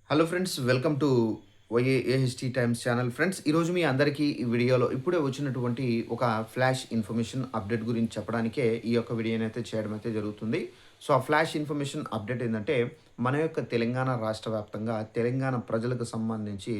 Hello friends, welcome to YAHT times channel. Friends, ఈరోజు మీ అందరికీ ఈ వీడియోలో ఇప్పుడే వచ్చినటువంటి ఒక ఫ్లాష్ ఇన్ఫర్మేషన్ అప్డేట్ గురించి చెప్పడానికే ఈ యొక్క వీడియోని అయితే చేయడం అయితే జరుగుతుంది. సో ఆ ఫ్లాష్ ఇన్ఫర్మేషన్ అప్డేట్ ఏంటంటే, మన యొక్క తెలంగాణ రాష్ట్ర వ్యాప్తంగా తెలంగాణ ప్రజలకు సంబంధించి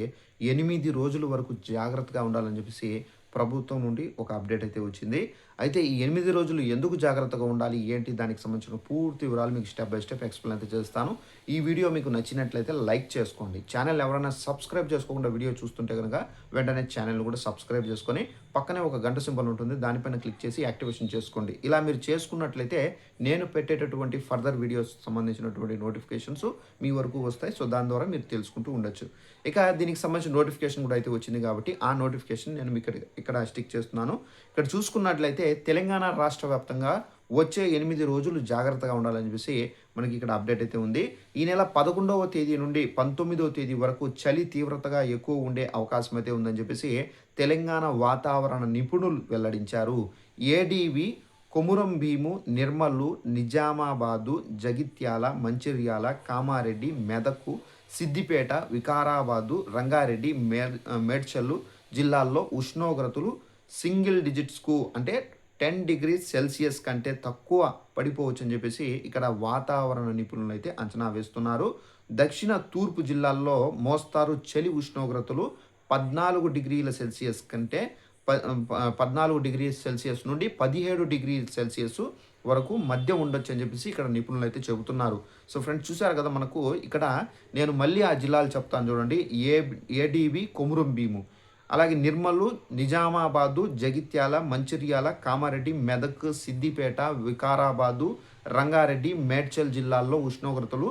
8 రోజుల వరకు జాగ్రత్తగా ఉండాలని చెప్పేసి ప్రభుత్వం నుండి ఒక అప్డేట్ అయితే వచ్చింది. అయితే ఈ 8 రోజులు ఎందుకు జాగ్రత్తగా ఉండాలి, ఏంటి, దానికి సంబంధించిన పూర్తి వివరాలు మీకు స్టెప్ బై స్టెప్ ఎక్స్‌ప్లెయిన్ అయితే చేస్తాను. ఈ వీడియో మీకు నచ్చినట్లయితే లైక్ చేసుకోండి. ఛానల్ ఎవరైనా సబ్స్క్రైబ్ చేసుకోకుండా వీడియో చూస్తుంటే గనుక వెంటనే ఛానల్‌ని కూడా సబ్స్క్రైబ్ చేసుకొని పక్కనే ఒక గంట సింబల్ ఉంటుంది. దానిపైన క్లిక్ చేసి యాక్టివేషన్ చేసుకోండి. ఇలా మీరు చేసుకున్నట్లయితే నేను పెట్టేటటువంటి ఫర్దర్ వీడియోస్ సంబంధించినటువంటి నోటిఫికేషన్స్ మీ వరకు వస్తాయి. సో దాని ద్వారా మీరు తెలుసుకుంటూ ఉండొచ్చు. ఇక దీనికి సంబంధించిన నోటిఫికేషన్ కూడా అయితే వచ్చింది కాబట్టి ఆ నోటిఫికేషన్ నేను మీకు ఇక్కడ స్టిక్ చేస్తున్నాను. ఇక్కడ చూసుకున్నట్లయితే తెలంగాణ రాష్ట్ర వ్యాప్తంగా వచ్చే 8 రోజులు జాగ్రత్తగా ఉండాలని చెప్పేసి మనకి ఇక్కడ అప్డేట్ అయితే ఉంది. ఈ నెల 11వ తేదీ నుండి 19వ తేదీ వరకు చలి తీవ్రతగా ఎక్కువ ఉండే అవకాశం అయితే ఉందని చెప్పేసి తెలంగాణ వాతావరణ నిపుణులు వెల్లడించారు. ఏడీవి, కొమురం భీము, నిర్మల్లు, నిజామాబాదు, జగిత్యాల, మంచిర్యాల, కామారెడ్డి, మెదక్, సిద్దిపేట, వికారాబాదు, రంగారెడ్డి, మేడ్చల్ జిల్లాల్లో ఉష్ణోగ్రతలు సింగిల్ డిజిట్స్కు అంటే 10 డిగ్రీస్ సెల్సియస్ కంటే తక్కువ పడిపోవచ్చు అని చెప్పేసి ఇక్కడ వాతావరణ నిపుణులు అయితే అంచనా వేస్తున్నారు. దక్షిణ తూర్పు జిల్లాల్లో మోస్తారు చలి ఉష్ణోగ్రతలు 14 డిగ్రీల సెల్సియస్ కంటే 14 డిగ్రీ సెల్సియస్ నుండి 17 డిగ్రీ సెల్సియస్ వరకు మధ్య ఉండొచ్చు అని చెప్పేసి ఇక్కడ నిపుణులు అయితే చెబుతున్నారు. సో ఫ్రెండ్స్, చూశారు కదా, మనకు ఇక్కడ నేను మళ్ళీ ఆ జిల్లాలు చెప్తాను చూడండి. ఏడీవి, కొమురం భీము, అలాగే నిర్మల్, నిజామాబాదు, జగిత్యాల, మంచిర్యాల, కామారెడ్డి, మెదక్, సిద్దిపేట, వికారాబాదు, రంగారెడ్డి, మేడ్చల్ జిల్లాల్లో ఉష్ణోగ్రతలు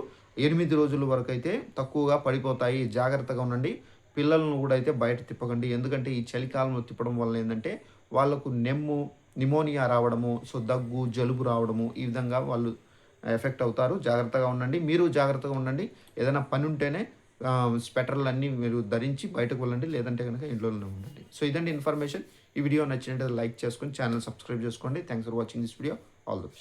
8 రోజుల వరకు అయితే తక్కువగా పడిపోతాయి. జాగ్రత్తగా ఉండండి. పిల్లలను కూడా అయితే బయట తిప్పకండి. ఎందుకంటే ఈ చలికాలంలో తిప్పడం వల్ల ఏంటంటే వాళ్ళకు నిమోనియా రావడము, సో దగ్గు, జలుబు రావడము, ఈ విధంగా వాళ్ళు ఎఫెక్ట్ అవుతారు. జాగ్రత్తగా ఉండండి. మీరు జాగ్రత్తగా ఉండండి. ఏదైనా పని ఉంటేనే స్వెటర్లన్నీ మీరు ధరించి బయటకు వెళ్ళండి. లేదంటే కనుక ఇంట్లోనే ఉండండి. సో ఇదండి ఇన్ఫర్మేషన్. ఈ వీడియో నచ్చినట్లయితే లైక్ చేసుకొని ఛానల్ సబ్స్క్రైబ్ చేసుకోండి. Thanks for watching this video. All the best.